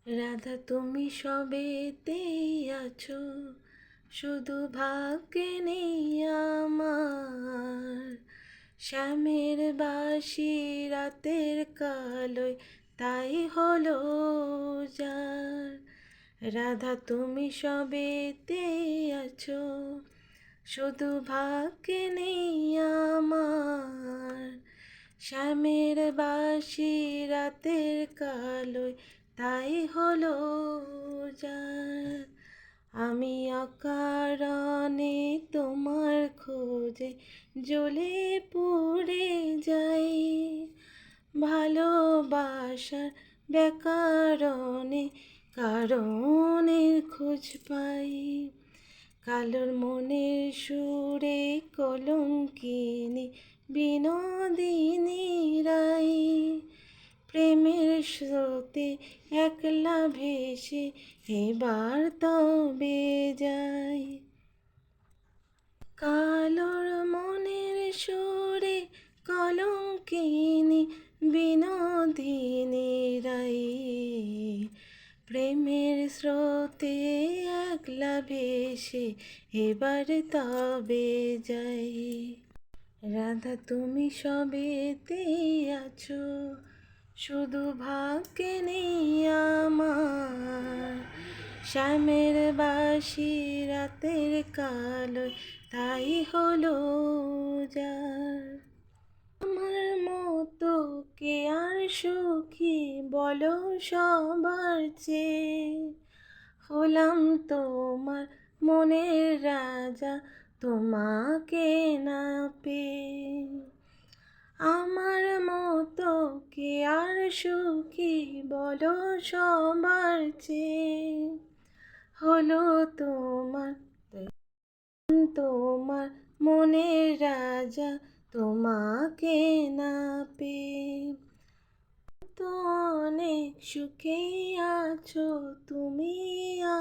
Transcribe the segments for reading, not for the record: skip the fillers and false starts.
রাধা তুমি সবেতেই আছো, শুধু ভাগ্যে নেই আমার। শ্যামের বাঁশি রাতের কালোয় তাই হলো যার। রাধা তুমি সবেতেই আছো, শুধু ভাগ্যে নেই আমার। শ্যামের বাঁশি রাতের কালোয় তাই হলো যার। আমি অকারণে তোমার খোঁজে জ্বলে পুড়ে যাই, ভালোবাসার বেকারণে কারণের খোঁজ পাই। কালোর মনের সুরে কলঙ্কিনী বিনোদিনী রাই, প্রেমের স্রোতে একলা ভেসে এবার তবে যাই। কালোর মনের সুরে কলঙ্কিনী বিনোদিনী রাই, প্রেমের স্রোতে একলা ভেসে এবার তবে যাই। রাধা তুমি সবেতেই আছো, শুধু ভাগ্যে নেই আমার। শ্যামের বাঁশি রাতের কালোয় তাই হলো যার। আমার মতো কে আর সুখী বলো সবার চেয়ে, হলাম তোমার মনের রাজা তোমাকে না পেয়ে। আমার মতো কে আর সুখী বলো সবার চেয়ে, হলো তোমার তোমার মনের রাজা তোমাকে না পেয়ে। তো অনেক সুখেই আছো তুমি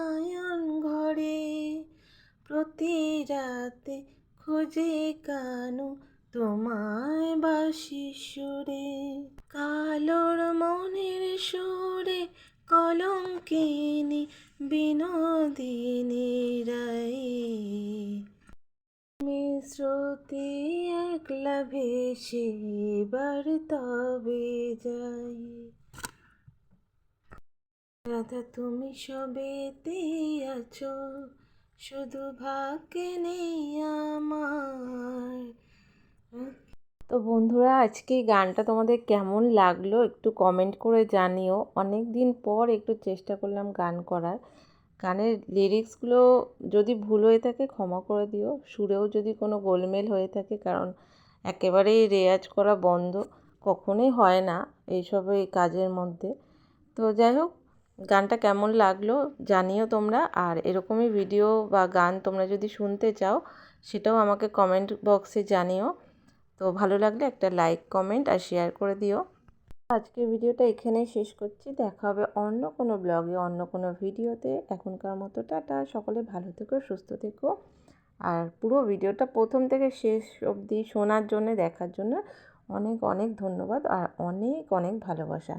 আয়ন ঘরে, প্রতি রাতে খোঁজে কানু তোমায় বাঁশি সুরে। কালোর মনের সুরে কলঙ্কিনী বিনোদিনী রাই, স্রোতে একলা ভেসে এবার তবে যাই। রাধা তুমি সবেতেই আছো, শুধু ভাগ্যে নেই আমার। তো বন্ধুরা, আজকে এই গানটা তোমাদের কেমন লাগলো একটু কমেন্ট করে জানিও। অনেক দিন পর একটু চেষ্টা করলাম গান করার। গানের লিরিক্সগুলো যদি ভুল হয়ে থাকে ক্ষমা করে দিও, সুরেও যদি কোনো গোলমেল হয়ে থাকে, কারণ একেবারেই রেয়াজ করা বন্ধ, কখনোই হয় না এইসব এই কাজের মধ্যে। তো যাই হোক, গানটা কেমন লাগলো জানিও তোমরা। আর এরকমই ভিডিও বা গান তোমরা যদি শুনতে চাও সেটাও আমাকে কমেন্ট বক্সে জানিও। তো ভালো লাগলে একটা লাইক, কমেন্ট আর শেয়ার করে দিও। আজকের ভিডিওটা এখানেই শেষ করছি। দেখা হবে অন্য কোনো ব্লগে, অন্য কোনো ভিডিওতে। এখনকার মতো টাটা। সকলে ভালো থেকো, সুস্থ থেকো। আর পুরো ভিডিওটা প্রথম থেকে শেষ অবধি শোনার জন্য, দেখার জন্য অনেক অনেক ধন্যবাদ আর অনেক অনেক ভালোবাসা।